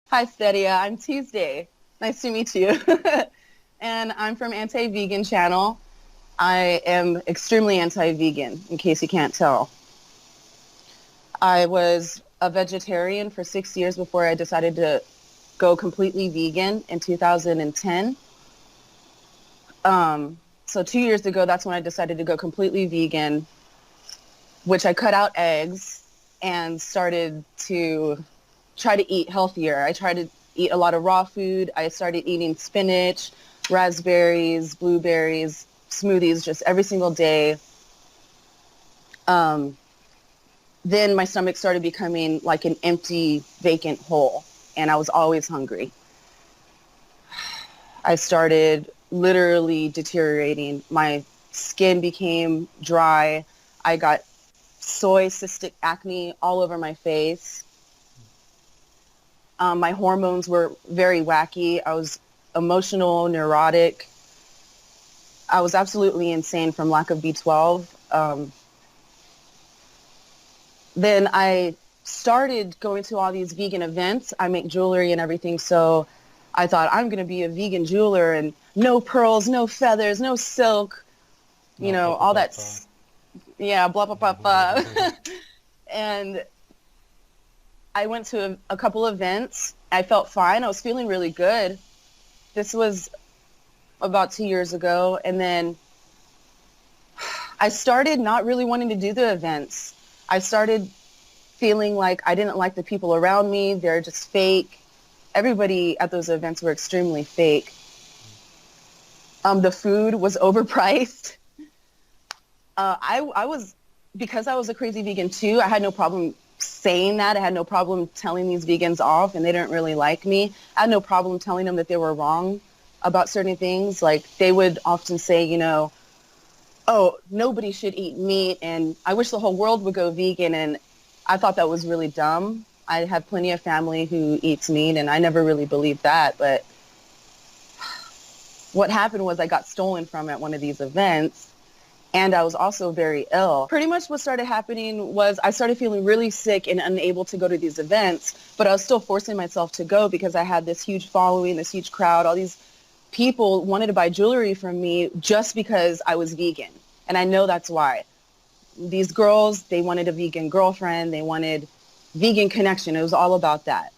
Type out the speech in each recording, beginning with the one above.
Hi, Stedia. I'm Tuesday. Nice to meet you. And I'm from Anti-Vegan Channel. I am extremely anti-vegan, in case you can't tell. I was a vegetarian for 6 years before I decided to go completely vegan in 2010. So 2 years ago, that's when I decided to go completely vegan, which I cut out eggs and started to try to eat healthier. I tried to eat a lot of raw food. I started eating spinach, raspberries, blueberries, smoothies just every single day. Um, then my stomach started becoming like an empty, vacant hole, and I was always hungry. I started literally deteriorating. My skin became dry. I got soy cystic acne all over my face. My hormones were very wacky. I was emotional, neurotic. I was absolutely insane from lack of B12. Then I started going to all these vegan events. I make jewelry and everything, so I thought I'm going to be a vegan jeweler and no pearls, no feathers, no silk, No, blah, blah, all blah, that, blah. yeah, blah, blah, blah, blah. And I went to a couple events. I felt fine. I was feeling really good. This was about 2 years ago. And then I started not really wanting to do the events. I started feeling like I didn't like the people around me. They're just fake. Everybody at those events were extremely fake. The food was overpriced. I was, because I was a crazy vegan too, I had no problem saying that. I had no problem telling these vegans off, and they didn't really like me. I had no problem telling them that they were wrong about certain things. Like, they would often say, oh, nobody should eat meat, and I wish the whole world would go vegan, and I thought that was really dumb. I have plenty of family who eats meat, and I never really believed that, but what happened was I got stolen from at one of these events, and I was also very ill. Pretty much what started happening was I started feeling really sick and unable to go to these events, but I was still forcing myself to go because I had this huge following, this huge crowd. All these people wanted to buy jewelry from me just because I was vegan, and I know that's why. These girls, they wanted a vegan girlfriend, they wanted vegan connection. It was all about that.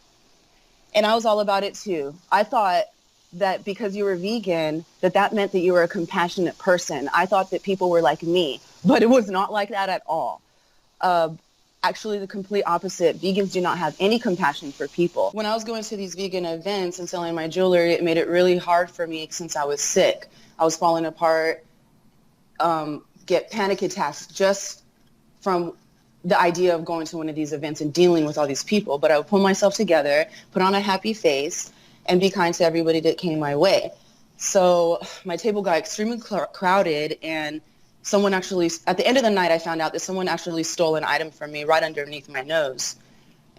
And I was all about it too. I thought that because you were vegan, that meant that you were a compassionate person. I thought that people were like me, but it was not like that at all. Uh, Actually, the complete opposite. Vegans do not have any compassion for people. When I was going to these vegan events and selling my jewelry, it made it really hard for me since I was sick. I was falling apart, get panic attacks just from the idea of going to one of these events and dealing with all these people. But I would pull myself together, put on a happy face, and be kind to everybody that came my way. So my table got extremely crowded, and someone actually, at the end of the night, I found out that someone actually stole an item from me right underneath my nose.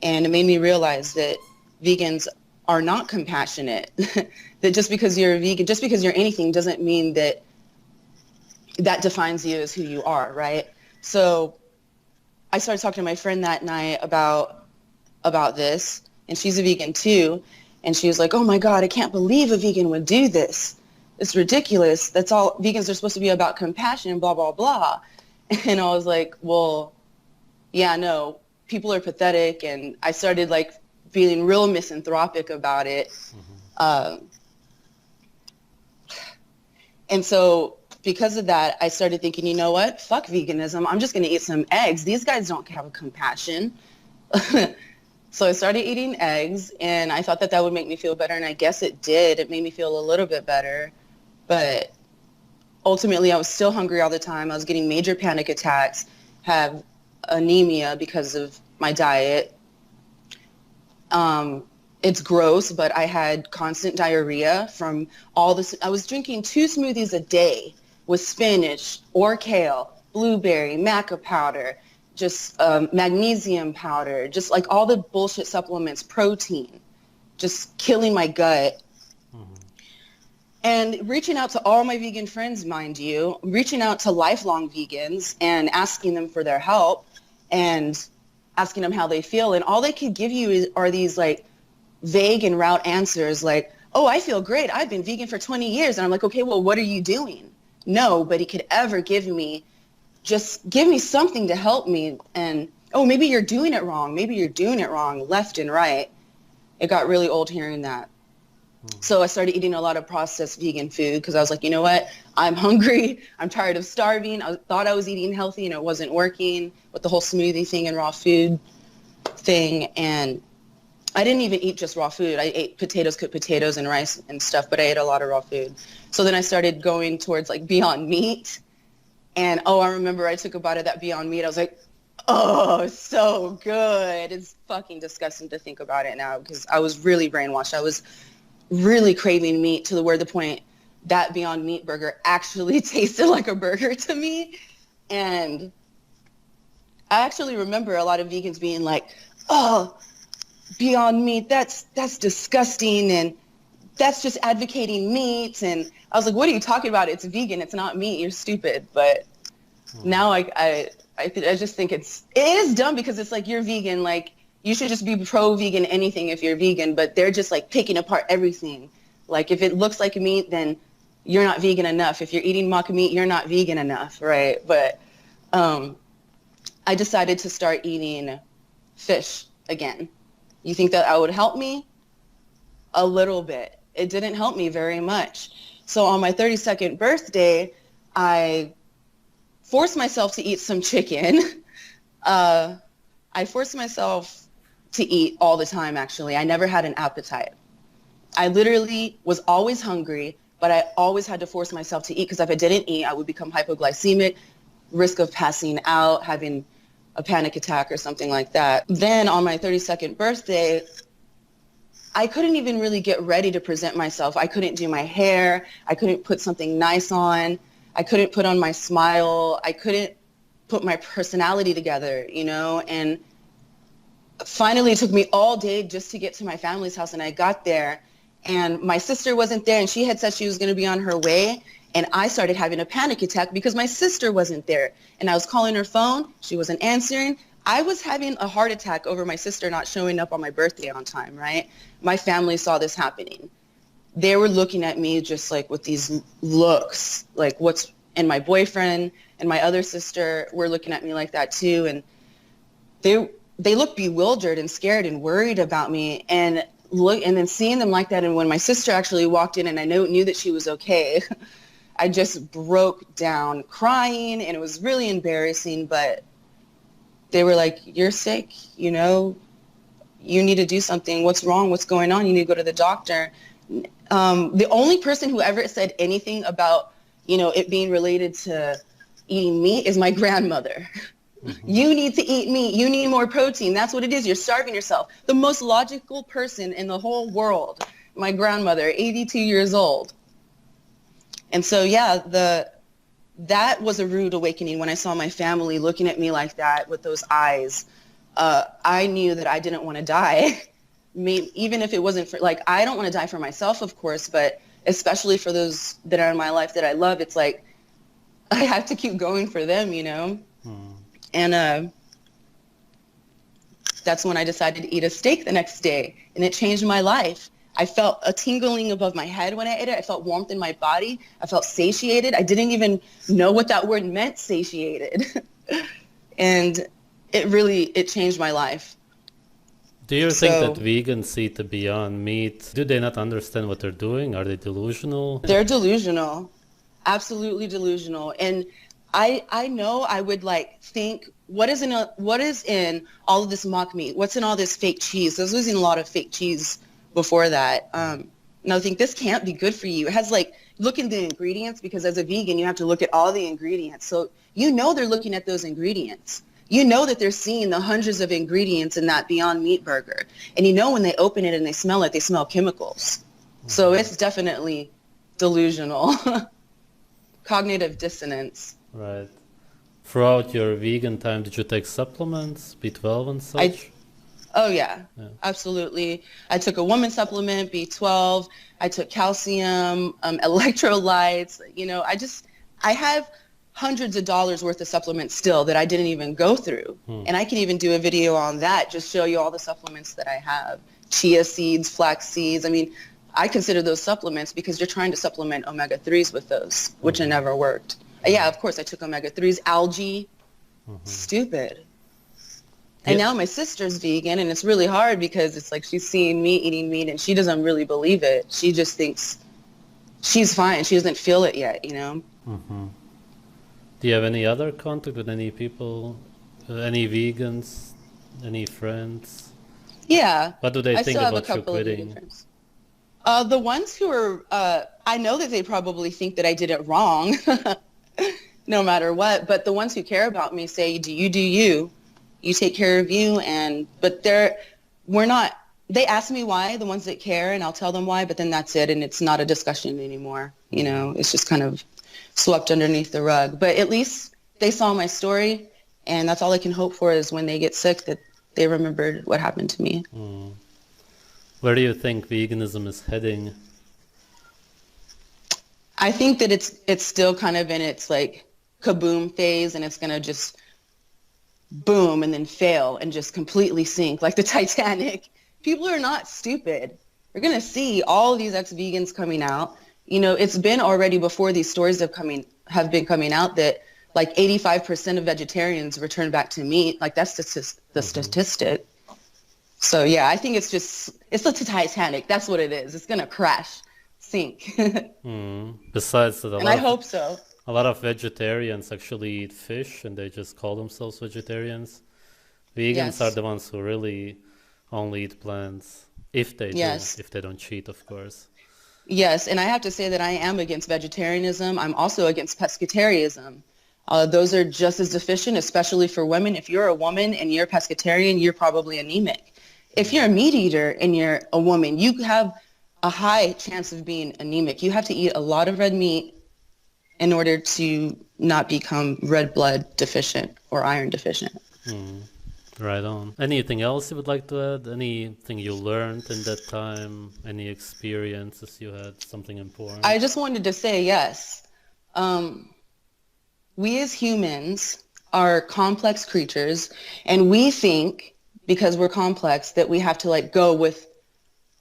And it made me realize that vegans are not compassionate. That just because you're a vegan, just because you're anything doesn't mean that that defines you as who you are, right? So I started talking to my friend that night about this, and she's a vegan too, and she was like, "Oh my God, I can't believe a vegan would do this. It's ridiculous. That's all vegans are supposed to be, about compassion, blah blah blah." And I was like, "Well, yeah, no, people are pathetic," and I started like feeling real misanthropic about it. Um, and so because of that, I started thinking, you know what? Fuck veganism. I'm just going to eat some eggs. These guys don't have compassion. So I started eating eggs, and I thought that that would make me feel better, and I guess it did. It made me feel a little bit better, but ultimately I was still hungry all the time. I was getting major panic attacks, have anemia because of my diet. It's gross, but I had constant diarrhea from all this. I was drinking 2 smoothies a day with spinach or kale, blueberry, maca powder, just magnesium powder, just like all the bullshit supplements, protein, just killing my gut. And reaching out to all my vegan friends, mind you, reaching out to lifelong vegans and asking them for their help and asking them how they feel. And all they could give you are these like vague and route answers like, oh, I feel great. I've been vegan for 20 years. And I'm like, okay, well, what are you doing? Nobody could ever just give me something to help me. And, oh, maybe you're doing it wrong. Maybe you're doing it wrong, left and right. It got really old hearing that. So I started eating a lot of processed vegan food because I was like, you know what? I'm hungry. I'm tired of starving. I thought I was eating healthy and it wasn't working with the whole smoothie thing and raw food thing. And I didn't even eat just raw food. I ate potatoes, cooked potatoes and rice and stuff, but I ate a lot of raw food. So then I started going towards like Beyond Meat. And I remember I took a bite of that Beyond Meat. I was like, oh, it's so good. It's fucking disgusting to think about it now because I was really brainwashed. I was really craving meat to the point that Beyond Meat burger actually tasted like a burger to me. And I actually remember a lot of vegans being like, oh, Beyond Meat, that's disgusting, and that's just advocating meat. And I was like, what are you talking about? It's vegan. It's not meat. You're stupid. But now I just think it is dumb because it's like, you're vegan. Like, you should just be pro-vegan anything if you're vegan, but they're just like picking apart everything. Like, if it looks like meat, then you're not vegan enough. If you're eating mock meat, you're not vegan enough, right? But I decided to start eating fish again. You think that would help me? A little bit. It didn't help me very much. So on my 32nd birthday, I forced myself to eat some chicken. I forced myself to eat all the time, actually. I never had an appetite. I literally was always hungry, but I always had to force myself to eat because if I didn't eat, I would become hypoglycemic, risk of passing out, having a panic attack or something like that. Then on my 32nd birthday, I couldn't even really get ready to present myself. I couldn't do my hair. I couldn't put something nice on. I couldn't put on my smile. I couldn't put my personality together, you know? And finally, it took me all day just to get to my family's house, and I got there, and my sister wasn't there, and she had said she was going to be on her way, and I started having a panic attack because my sister wasn't there, and I was calling her phone. She wasn't answering. I was having a heart attack over my sister not showing up on my birthday on time, right? My family saw this happening. They were looking at me just like with these looks, like and my boyfriend and my other sister were looking at me like that too, and they looked bewildered and scared and worried about me, and then seeing them like that. And when my sister actually walked in and I knew that she was okay, I just broke down crying, and it was really embarrassing. But they were like, you're sick, you know, you need to do something. What's wrong? What's going on? You need to go to the doctor. The only person who ever said anything about, you know, it being related to eating meat is my grandmother. Mm-hmm. You need to eat meat. You need more protein. That's what it is. You're starving yourself. The most logical person in the whole world, my grandmother, 82 years old. And so, yeah, that was a rude awakening when I saw my family looking at me like that with those eyes. I knew that I didn't want to die. Even if it wasn't for, like, I don't want to die for myself, of course, but especially for those that are in my life that I love, it's like I have to keep going for them, you know? And that's when I decided to eat a steak the next day, and it changed my life. I felt a tingling above my head when I ate it. I felt warmth in my body. I felt satiated. I didn't even know what that word meant, satiated. And it changed my life. Do you think that vegans eat the Beyond Meat? Do they not understand what they're doing? Are they delusional? They're delusional. Absolutely delusional. And I know I would like think, what is in all of this mock meat? What's in all this fake cheese? I was using a lot of fake cheese before that. And I think this can't be good for you. It has look at the ingredients, because as a vegan, you have to look at all the ingredients. So you know they're looking at those ingredients. You know that they're seeing the hundreds of ingredients in that Beyond Meat burger. And you know when they open it and they smell it, they smell chemicals. So it's definitely delusional. Cognitive dissonance. Right. Throughout your vegan time, did you take supplements, B12 and such? Oh, yeah, absolutely. I took a woman supplement, B12. I took calcium, electrolytes. You know, I have hundreds of dollars worth of supplements still that I didn't even go through. And I can even do a video on that, just show you all the supplements that I have. chia seeds, flax seeds. I mean, I consider those supplements because you're trying to supplement omega-3s with those, which it never worked. Yeah, of course I took omega-3s, algae, stupid. And now my sister's vegan, and it's really hard because it's like she's seeing me eating meat and she doesn't really believe it. She just thinks she's fine. She doesn't feel it yet, you know? Do you have any other contact with any people, any vegans, any friends? Yeah. What do they I think still have a about you couple of vegan quitting? friends. The ones who are, I know that they probably think that I did it wrong, no matter what. But the ones who care about me say, do you. You take care of you. But we're not, they ask me why, the ones that care, and I'll tell them why, but then that's it. And it's not a discussion anymore. You know, it's just kind of swept underneath the rug. But at least they saw my story, and that's all I can hope for is when they get sick that they remembered what happened to me. Where do you think veganism is heading? I think that it's still kind of in its like kaboom phase, and it's going to just boom and then fail and just completely sink like the Titanic. People are not stupid. You're going to see all these ex-vegans coming out. You know, it's been already before these stories have been coming out that like 85% of vegetarians return back to meat. Like that's the statistic. So yeah, I think it's the Titanic. That's what it is. It's going to crash, sink. Besides that, and I hope so. A lot of vegetarians actually eat fish and they just call themselves vegetarians. Vegans are the ones who really only eat plants, if they do, if they don't cheat, of course. Yes, and I have to say that I am against vegetarianism. I'm also against pescatarianism. Those are just as deficient, especially for women. If you're a woman and you're pescatarian, you're probably anemic. If you're a meat eater and you're a woman, you have a high chance of being anemic. You have to eat a lot of red meat in order to not become red blood deficient or iron deficient. Right on. Anything else you would like to add? Anything you learned in that time? Any experiences you had? Something important? I just wanted to say yes. We as humans are complex creatures, and we think because we're complex that we have to like go with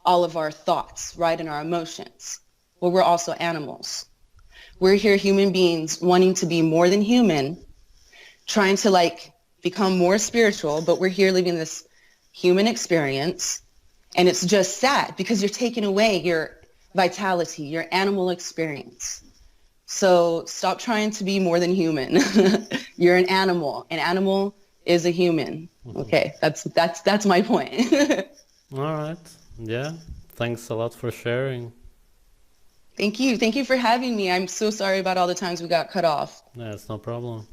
all of our thoughts, right, and our emotions. Well, we're also animals. We're here human beings wanting to be more than human, trying to like become more spiritual, but we're here living this human experience. And it's just sad because you're taking away your vitality, your animal experience. So stop trying to be more than human. You're an animal. An animal is a human. Okay, that's my point. All right. Yeah. Thanks a lot for sharing. Thank you. Thank you for having me. I'm so sorry about all the times we got cut off. Yeah, it's no problem.